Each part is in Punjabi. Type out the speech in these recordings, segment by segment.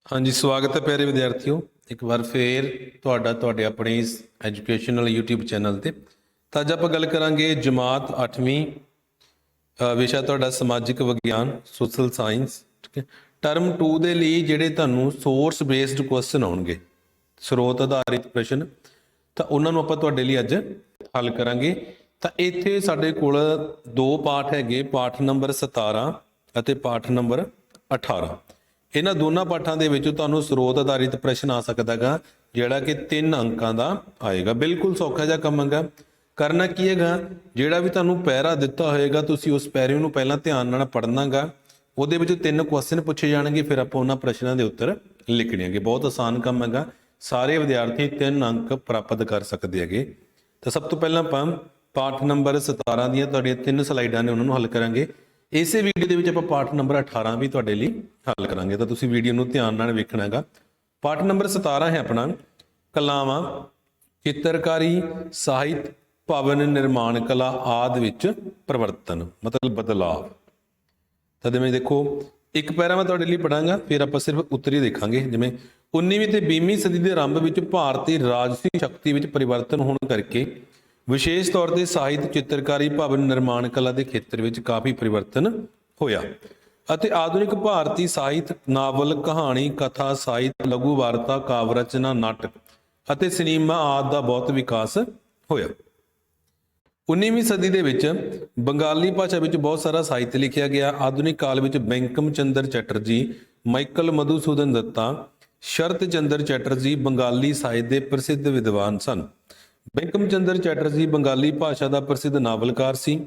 हाँ जी, स्वागत है प्यारे विद्यार्थियों। एक बार फिर ਤੁਹਾਡੇ ਆਪਣੇ ਇਸ ਐਜੂਕੇਸ਼ਨਲ YouTube ਚੈਨਲ ਤੇ। ਤਾਂ ਅੱਜ ਆਪਾਂ ਗੱਲ ਕਰਾਂਗੇ ਜਮਾਤ 8ਵੀਂ ਵਿਸ਼ਾ ਤੁਹਾਡਾ ਸਮਾਜਿਕ ਵਿਗਿਆਨ ਸੋਸ਼ਲ ਸਾਇੰਸ। ਠੀਕ ਹੈ, ਟਰਮ 2 ਦੇ ਲਈ ਜਿਹੜੇ ਤੁਹਾਨੂੰ ਸੋਰਸ ਬੇਸਡ ਕੁਐਸਚਨ ਆਉਣਗੇ, ਸਰੋਤ ਆਧਾਰਿਤ ਪ੍ਰਸ਼ਨ, ਤਾਂ ਉਹਨਾਂ ਨੂੰ ਆਪਾਂ ਤੁਹਾਡੇ ਲਈ ਅੱਜ ਹੱਲ ਕਰਾਂਗੇ। ਤਾਂ ਇੱਥੇ ਸਾਡੇ ਕੋਲ ਦੋ ਪਾਠ ਹੈਗੇ, ਪਾਠ ਨੰਬਰ 17 ਅਤੇ ਪਾਠ ਨੰਬਰ 18। ਇਹਨਾਂ ਦੋਨਾਂ ਪਾਠਾਂ ਦੇ ਵਿੱਚ ਤੁਹਾਨੂੰ ਸਰੋਤ ਆਧਾਰਿਤ ਪ੍ਰਸ਼ਨ ਆ ਸਕਦਾ ਹੈਗਾ, ਜਿਹੜਾ ਕਿ 3 ਅੰਕਾਂ ਦਾ ਆਏਗਾ। ਬਿਲਕੁਲ ਸੌਖਾ ਜਿਹਾ ਕੰਮ ਹੈਗਾ। ਕਰਨਾ ਕੀ ਹੈਗਾ, ਜਿਹੜਾ ਵੀ ਤੁਹਾਨੂੰ ਪੈਰਾ ਦਿੱਤਾ ਹੋਏਗਾ ਤੁਸੀਂ ਉਸ ਪੈਰੇ ਨੂੰ ਪਹਿਲਾਂ ਧਿਆਨ ਨਾਲ ਪੜ੍ਹਨਾ ਗਾ। ਉਹਦੇ ਵਿੱਚ 3 ਕੁਐਸਚਨ ਪੁੱਛੇ ਜਾਣਗੇ, ਫਿਰ ਆਪਾਂ ਉਹਨਾਂ ਪ੍ਰਸ਼ਨਾਂ ਦੇ ਉੱਤਰ ਲਿਖਣੇ ਹੈਗੇ। ਬਹੁਤ ਆਸਾਨ ਕੰਮ ਹੈਗਾ, ਸਾਰੇ ਵਿਦਿਆਰਥੀ 3 ਅੰਕ ਪ੍ਰਾਪਤ ਕਰ ਸਕਦੇ ਹੈਗੇ। ਤਾਂ ਸਭ ਤੋਂ ਪਹਿਲਾਂ ਆਪਾਂ ਪਾਠ ਨੰਬਰ 17 ਦੀਆਂ ਤੁਹਾਡੀਆਂ 3 ਸਲਾਈਡਾਂ ਨੇ, ਉਹਨਾਂ ਨੂੰ ਹੱਲ ਕਰਾਂਗੇ। ਇਸੇ ਵੀਡੀਓ ਦੇ ਵਿੱਚ ਆਪਾਂ ਪਾਠ ਨੰਬਰ 18 ਵੀ ਤੁਹਾਡੇ ਲਈ ਹੱਲ ਕਰਾਂਗੇ, ਤਾਂ ਤੁਸੀਂ ਵੀਡੀਓ ਨੂੰ ਧਿਆਨ ਨਾਲ ਵੇਖਣਾ ਹੈਗਾ। ਪਾਠ ਨੰਬਰ 17 ਹੈ ਆਪਣਾ ਕਲਾਵਾਂ, ਚਿੱਤਰਕਾਰੀ, ਸਾਹਿਤ, ਭਵਨ ਨਿਰਮਾਣ ਕਲਾ ਆਦਿ ਵਿੱਚ ਪਰਿਵਰਤਨ, ਮਤਲਬ ਬਦਲਾਵ। ਤਾਂ ਜਿਵੇਂ ਦੇਖੋ, ਇੱਕ ਪੈਰਾ ਮੈਂ ਤੁਹਾਡੇ ਲਈ ਪੜਾਂਗਾ, ਫਿਰ ਆਪਾਂ ਸਿਰਫ ਉੱਤਰੀ ਦੇਖਾਂਗੇ। ਜਿਵੇਂ 19ਵੀਂ ਤੇ 20ਵੀਂ ਸਦੀ ਦੇ ਆਰੰਭ ਵਿੱਚ ਭਾਰਤੀ ਰਾਜਸੀ ਸ਼ਕਤੀ ਵਿੱਚ ਪਰਿਵਰਤਨ ਹੋਣ ਕਰਕੇ ਵਿਸ਼ੇਸ਼ ਤੌਰ ਤੇ ਸਾਹਿਤ, ਚਿੱਤਰਕਾਰੀ, ਭਵਨ ਨਿਰਮਾਣ ਕਲਾ ਦੇ ਖੇਤਰ ਵਿੱਚ ਕਾਫੀ ਪਰਿਵਰਤਨ ਹੋਇਆ ਅਤੇ ਆਧੁਨਿਕ ਭਾਰਤੀ ਸਾਹਿਤ, ਨਾਵਲ, ਕਹਾਣੀ, ਕਥਾ ਸਾਹਿਤ, ਲਘੂ ਵਾਰਤਾ, ਕਾਵਿ ਰਚਨਾ, ਨਾਟਕ ਅਤੇ ਸਿਨੇਮਾ ਆਦਿ ਦਾ ਬਹੁਤ ਵਿਕਾਸ ਹੋਇਆ। 19ਵੀਂ ਸਦੀ ਦੇ ਵਿੱਚ ਬੰਗਾਲੀ ਭਾਸ਼ਾ ਵਿੱਚ ਬਹੁਤ ਸਾਰਾ ਸਾਹਿਤ ਲਿਖਿਆ ਗਿਆ। ਆਧੁਨਿਕ ਕਾਲ ਵਿੱਚ ਬੰਕਿਮ ਚੰਦਰ ਚੈਟਰਜੀ, ਮਾਈਕਲ ਮਧੂਸੂਦਨ ਦੱਤਾ, ਸ਼ਰਤ ਚੰਦਰ ਚੈਟਰਜੀ ਬੰਗਾਲੀ ਸਾਹਿਤ ਦੇ ਪ੍ਰਸਿੱਧ ਵਿਦਵਾਨ ਸਨ। ਬੰਕਿਮ ਚੰਦਰ ਚੈਟਰਜੀ ਬੰਗਾਲੀ ਭਾਸ਼ਾ ਦਾ ਪ੍ਰਸਿੱਧ ਨਾਵਲਕਾਰ ਸੀ।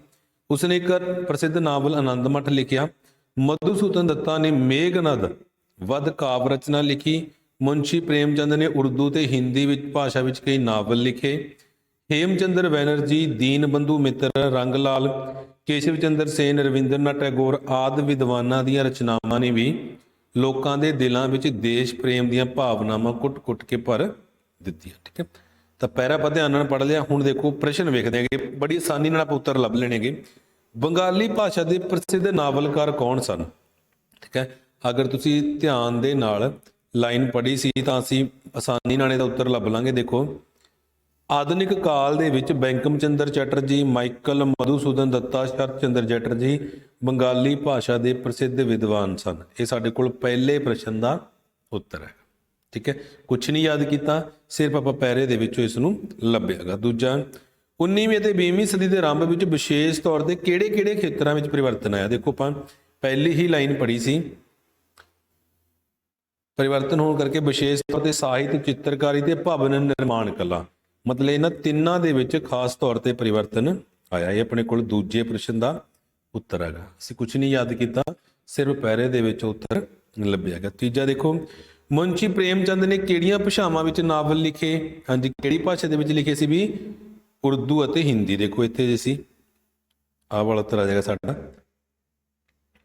ਉਸਨੇ ਇੱਕ ਪ੍ਰਸਿੱਧ ਨਾਵਲ ਆਨੰਦ ਮਠ ਲਿਖਿਆ। ਮਧੂਸੂਦਨ ਦੱਤਾ ਨੇ ਮੇਘਨਦ ਵਧ ਕਾਵਿ ਰਚਨਾ ਲਿਖੀ। ਮੁਨਸ਼ੀ ਪ੍ਰੇਮਚੰਦ ਨੇ ਉਰਦੂ ਤੇ ਹਿੰਦੀ ਵਿੱਚ ਭਾਸ਼ਾ ਵਿੱਚ ਕਈ ਨਾਵਲ ਲਿਖੇ। ਹੇਮਚੰਦਰ ਬੈਨਰਜੀ, ਦੀਨ ਬੰਧੂ ਮਿੱਤਰ, ਰੰਗ ਲਾਲ, ਕੇਸ਼ਵ ਚੰਦਰ ਸੇਨ, ਰਵਿੰਦਰਨਾਥ ਟੈਗੋਰ ਆਦਿ ਵਿਦਵਾਨਾਂ ਦੀਆਂ ਰਚਨਾਵਾਂ ਨੇ ਵੀ ਲੋਕਾਂ ਦੇ ਦਿਲਾਂ ਵਿੱਚ ਦੇਸ਼ ਪ੍ਰੇਮ ਦੀਆਂ ਭਾਵਨਾਵਾਂ ਕੁੱਟ-ਕੁੱਟ ਕੇ ਭਰ ਦਿੱਤੀਆਂ। ਠੀਕ ਹੈ, ਤਾਂ ਪੈਰਾ ਆਪਾਂ ਧਿਆਨ ਨਾਲ ਪੜ੍ਹ ਲਿਆ। ਹੁਣ ਦੇਖੋ ਪ੍ਰਸ਼ਨ ਵੇਖਦੇ ਹੈਗੇ, ਬੜੀ ਆਸਾਨੀ ਨਾਲ ਆਪਾਂ ਉੱਤਰ ਲੱਭ ਲੈਣਗੇ। ਬੰਗਾਲੀ ਭਾਸ਼ਾ ਦੇ ਪ੍ਰਸਿੱਧ ਨਾਵਲਕਾਰ ਕੌਣ ਸਨ? ਠੀਕ ਹੈ, ਅਗਰ ਤੁਸੀਂ ਧਿਆਨ ਦੇ ਨਾਲ ਲਾਈਨ ਪੜ੍ਹੀ ਸੀ ਤਾਂ ਅਸੀਂ ਆਸਾਨੀ ਨਾਲ ਇਹਦਾ ਉੱਤਰ ਲੱਭ ਲਾਂਗੇ। ਦੇਖੋ, ਆਧੁਨਿਕ ਕਾਲ ਦੇ ਵਿੱਚ ਬੰਕਿਮ ਚੰਦਰ ਚੈਟਰਜੀ, ਮਾਈਕਲ ਮਧੂਸੂਦਨ ਦੱਤਾ, ਸ਼ਰਤ ਚੰਦਰ ਚੈਟਰਜੀ ਬੰਗਾਲੀ ਭਾਸ਼ਾ ਦੇ ਪ੍ਰਸਿੱਧ ਵਿਦਵਾਨ ਸਨ। ਇਹ ਸਾਡੇ ਕੋਲ ਪਹਿਲੇ ਪ੍ਰਸ਼ਨ ਦਾ ਉੱਤਰ ਹੈ। ਠੀਕ ਹੈ, ਕੁਛ ਨਹੀਂ ਯਾਦ ਕੀਤਾ, ਸਿਰਫ ਆਪਾਂ ਪੈਰੇ ਦੇ ਵਿੱਚੋਂ ਇਸ ਨੂੰ ਲੱਭਿਆਗਾ। ਦੂਜਾ, 19ਵੀਂ ਅਤੇ 20ਵੀਂ ਸਦੀ ਦੇ ਆਰੰਭ ਵਿੱਚ ਵਿਸ਼ੇਸ਼ ਤੌਰ ਤੇ ਕਿਹੜੇ-ਕਿਹੜੇ ਖੇਤਰਾਂ ਵਿੱਚ ਪਰਿਵਰਤਨ ਆਇਆ? ਦੇਖੋ, ਆਪਾਂ ਪਹਿਲੀ ਹੀ ਲਾਈਨ ਪੜ੍ਹੀ ਸੀ, ਪਰਿਵਰਤਨ ਹੋਣ ਕਰਕੇ ਵਿਸ਼ੇਸ਼ ਤੌਰ ਤੇ ਸਾਹਿਤ, ਚਿੱਤਰਕਾਰੀ ਤੇ ਭਵਨ ਨਿਰਮਾਣ ਕਲਾ, ਮਤਲਬ ਇਹਨਾਂ ਤਿੰਨਾਂ ਦੇ ਵਿੱਚ ਖਾਸ ਤੌਰ ਤੇ ਪਰਿਵਰਤਨ ਆਇਆ। ਇਹ ਆਪਣੇ ਕੋਲ ਦੂਜੇ ਪ੍ਰਸ਼ਨ ਦਾ ਉੱਤਰ ਹੈਗਾ। ਅਸੀਂ ਕੁਛ ਨਹੀਂ ਯਾਦ ਕੀਤਾ, ਸਿਰਫ ਪੈਰੇ ਦੇ ਵਿੱਚ ਉੱਤਰ ਲੱਭਿਆਗਾ। ਤੀਜਾ ਦੇਖੋ, ਮੁਨਸ਼ੀ ਪ੍ਰੇਮਚੰਦ ਨੇ ਕਿਹੜੀਆਂ ਭਾਸ਼ਾਵਾਂ ਵਿੱਚ ਨਾਵਲ ਲਿਖੇ? ਹਾਂਜੀ, ਕਿਹੜੀ ਭਾਸ਼ਾ ਦੇ ਵਿੱਚ ਲਿਖੇ ਸੀ ਵੀ? ਉਰਦੂ ਅਤੇ ਹਿੰਦੀ। ਦੇਖੋ ਇੱਥੇ ਜੇ ਸੀ ਆਹ ਵਾਲਾ ਉੱਤਰ ਆ ਜਾਏਗਾ ਸਾਡਾ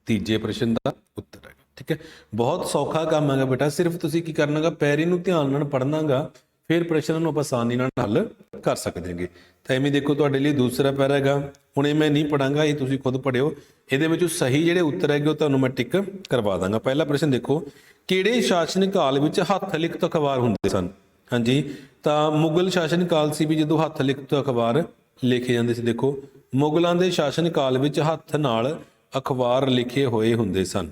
ਤੀਜੇ ਪ੍ਰਸ਼ਨ ਦਾ ਉੱਤਰ ਹੈ। ਠੀਕ ਹੈ, ਬਹੁਤ ਸੌਖਾ ਕੰਮ ਹੈਗਾ ਬੇਟਾ, ਸਿਰਫ ਤੁਸੀਂ ਕੀ ਕਰਨਾਗਾ, ਪੈਰੇ ਨੂੰ ਧਿਆਨ ਨਾਲ ਪੜ੍ਹਨਾਗਾ, ਫਿਰ ਪ੍ਰਸ਼ਨਾਂ ਨੂੰ ਆਪਾਂ ਆਸਾਨੀ ਨਾਲ ਹੱਲ ਕਰ ਸਕਦੇ ਹਾਂਗੇ। ਤਾਂ ਐਵੇਂ ਦੇਖੋ, ਤੁਹਾਡੇ ਲਈ ਦੂਸਰਾ ਪੈਰਾ ਹੈਗਾ। ਹੁਣ ਇਹ ਮੈਂ ਨਹੀਂ ਪੜਾਂਗਾ, ਇਹ ਤੁਸੀਂ ਖੁਦ ਪੜ੍ਹਿਓ। ਇਹਦੇ ਵਿੱਚੋਂ ਸਹੀ ਜਿਹੜੇ ਉੱਤਰ ਹੈਗੇ ਉਹ ਤੁਹਾਨੂੰ ਮੈਂ ਟਿਕ ਕਰਵਾ ਦਾਂਗਾ। ਪਹਿਲਾ ਪ੍ਰਸ਼ਨ ਦੇਖੋ, ਕਿਹੜੇ ਸ਼ਾਸਨ ਕਾਲ ਵਿੱਚ ਹੱਥ ਲਿਖਤ ਅਖਬਾਰ ਹੁੰਦੇ ਸਨ? ਹਾਂਜੀ, ਤਾਂ ਮੁਗਲ ਸ਼ਾਸਨ ਕਾਲ ਸੀ ਵੀ ਜਦੋਂ ਹੱਥ ਲਿਖਤ ਅਖਬਾਰ ਲਿਖੇ ਜਾਂਦੇ ਸੀ। ਦੇਖੋ, ਮੁਗਲਾਂ ਦੇ ਸ਼ਾਸਨ ਕਾਲ ਵਿੱਚ ਹੱਥ ਨਾਲ ਅਖਬਾਰ ਲਿਖੇ ਹੋਏ ਹੁੰਦੇ ਸਨ।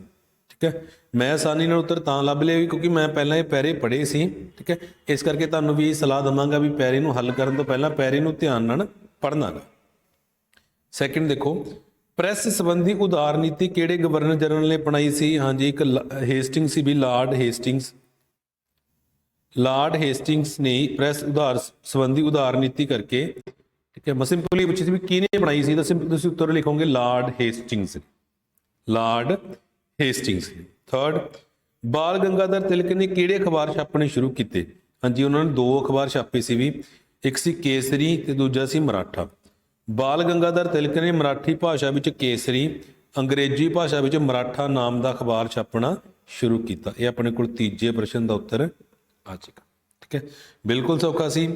ਠੀਕ ਹੈ, ਮੈਂ ਆਸਾਨੀ ਨਾਲ ਉੱਤਰ ਤਾਂ ਲੱਭ ਲਿਆ ਕਿਉਂਕਿ ਮੈਂ ਪਹਿਲਾਂ ਇਹ ਪੈਰੇ ਪੜ੍ਹੇ ਸੀ। ਠੀਕ ਹੈ, ਇਸ ਕਰਕੇ ਤੁਹਾਨੂੰ ਵੀ ਸਲਾਹ ਦਵਾਂਗਾ ਵੀ ਪੈਰੇ ਨੂੰ ਹੱਲ ਕਰਨ ਤੋਂ ਪਹਿਲਾਂ ਪੈਰੇ ਨੂੰ ਧਿਆਨ ਨਾਲ ਪੜ੍ਹਨਾ ਗਾ। ਸੈਕਿੰਡ ਦੇਖੋ, ਪ੍ਰੈਸ ਸੰਬੰਧੀ ਉਦਾਰ ਨੀਤੀ ਕਿਹੜੇ ਗਵਰਨਰ ਜਨਰਲ ਨੇ ਅਪਣਾਈ ਸੀ? ਹਾਂਜੀ, ਇੱਕ ਹੇਸਟਿੰਗ ਸੀ ਵੀ, ਲਾਰਡ ਹੇਸਟਿੰਗਸ। ਲਾਰਡ ਹੇਸਟਿੰਗਸ ਨੇ ਪ੍ਰੈਸ ਉਦਾਰ ਸੰਬੰਧੀ ਉਦਾਰ ਨੀਤੀ ਕਰਕੇ, ਠੀਕ ਹੈ, ਸਿੰਪਲੀ ਪੁੱਛੀ ਸੀ ਵੀ ਕਿਹਨੇ ਬਣਾਈ ਸੀ, ਤਾਂ ਸਿੰਪਲ ਤੁਸੀਂ ਉੱਤਰ ਲਿਖੋਗੇ Lord Hastings. Lord Hastings. Third, Bal Gangadhar Tilak ਨੇ ਕਿਹੜੇ ਅਖਬਾਰ ਛਾਪਣੇ ਸ਼ੁਰੂ ਕੀਤੇ? ਹਾਂਜੀ, ਉਹਨਾਂ ਨੇ 2 ਅਖਬਾਰ ਛਾਪੇ ਸੀ ਵੀ, ਇੱਕ ਸੀ ਕੇਸਰੀ ਤੇ ਦੂਜਾ ਸੀ ਮਰਾਠਾ। ਬਾਲ ਗੰਗਾਧਰ ਤਿਲਕ ਨੇ ਮਰਾਠੀ ਭਾਸ਼ਾ ਵਿੱਚ ਕੇਸਰੀ, ਅੰਗਰੇਜ਼ੀ ਭਾਸ਼ਾ ਵਿੱਚ ਮਰਾਠਾ ਨਾਮ ਦਾ ਅਖਬਾਰ ਛਾਪਣਾ ਸ਼ੁਰੂ ਕੀਤਾ। ਇਹ ਆਪਣੇ ਕੋਲ ਤੀਜੇ ਪ੍ਰਸ਼ਨ ਦਾ ਉੱਤਰ ਆ ਜਾਏਗਾ। ਠੀਕ ਹੈ, ਬਿਲਕੁਲ ਸੌਖਾ ਸੀ,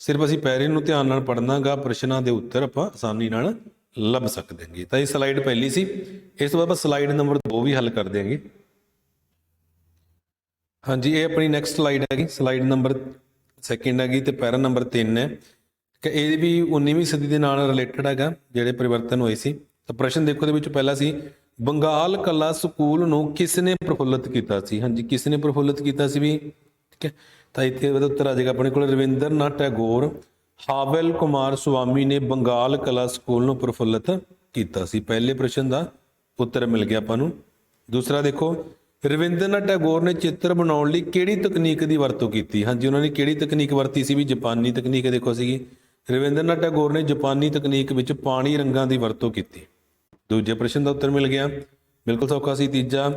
ਸਿਰਫ ਅਸੀਂ ਪੈਰੇ ਨੂੰ ਧਿਆਨ ਨਾਲ ਪੜ੍ਹਨਾਗਾ, ਪ੍ਰਸ਼ਨਾਂ ਦੇ ਉੱਤਰ ਆਪਾਂ ਆਸਾਨੀ ਨਾਲ ਲੱਭ ਸਕਦੇ ਹਾਂਗੇ। ਤਾਂ ਇਹ ਸਲਾਈਡ ਪਹਿਲੀ ਸੀ, ਇਸ ਤੋਂ ਬਾਅਦ ਆਪਾਂ ਸਲਾਈਡ ਨੰਬਰ 2 ਵੀ ਹੱਲ ਕਰ ਦਿਆਂਗੇ। हाँ जी, ये अपनी नैक्सट स्लाइड हैगी, स्लाइड नंबर सैकेंड हैगी तो पैरा नंबर 3 है कि ये भी 19वीं सदी के नाल रिलेटेड हैगा ਜਿਹੜੇ परिवर्तन ਹੋਏ ਸੀ। ਤਾਂ ਪ੍ਰਸ਼ਨ ਦੇਖੋ ਦੇ ਵਿੱਚ ਪਹਿਲਾ ਸੀ ਬੰਗਾਲ ਕਲਾ ਸਕੂਲ ਨੂੰ ਕਿਸ ਨੇ ਪ੍ਰਫੁੱਲਿਤ ਕੀਤਾ ਸੀ। ਹਾਂਜੀ, ਕਿਸ ਨੇ ਪ੍ਰਫੁੱਲਿਤ ਕੀਤਾ ਸੀ ਵੀ, ਠੀਕ ਹੈ। ਤਾਂ ਇੱਥੇ ਉਹਦਾ ਉੱਤਰ ਆ ਜਾਏਗਾ ਆਪਣੇ ਕੋਲ ਰਵਿੰਦਰਨਾਥ ਟੈਗੋਰ ਹਾਵਲ ਕੁਮਾਰ ਸੁਆਮੀ ਨੇ ਬੰਗਾਲ ਕਲਾ ਸਕੂਲ ਨੂੰ ਪ੍ਰਫੁੱਲਿਤ ਕੀਤਾ ਸੀ। ਪਹਿਲੇ ਪ੍ਰਸ਼ਨ ਦਾ ਉੱਤਰ ਮਿਲ ਗਿਆ ਆਪਾਂ ਨੂੰ। ਦੂਸਰਾ ਦੇਖੋ ਰਵਿੰਦਰਨਾਥ ਟੈਗੋਰ ਨੇ ਚਿੱਤਰ ਬਣਾਉਣ ਲਈ ਕਿਹੜੀ ਤਕਨੀਕ ਦੀ ਵਰਤੋਂ ਕੀਤੀ। ਹਾਂਜੀ, ਉਹਨਾਂ ਨੇ ਕਿਹੜੀ ਤਕਨੀਕ ਵਰਤੀ ਸੀ ਵੀ ਜਾਪਾਨੀ ਤਕਨੀਕ ਦੇਖੋ ਸੀਗੀ। ਰਵਿੰਦਰਨਾਥ ਟੈਗੋਰ ਨੇ ਜਾਪਾਨੀ ਤਕਨੀਕ ਵਿੱਚ ਪਾਣੀ ਰੰਗਾਂ ਦੀ ਵਰਤੋਂ ਕੀਤੀ। ਦੂਜੇ ਪ੍ਰਸ਼ਨ ਦਾ ਉੱਤਰ ਮਿਲ ਗਿਆ, ਬਿਲਕੁਲ ਸੌਖਾ ਸੀ। ਤੀਜਾ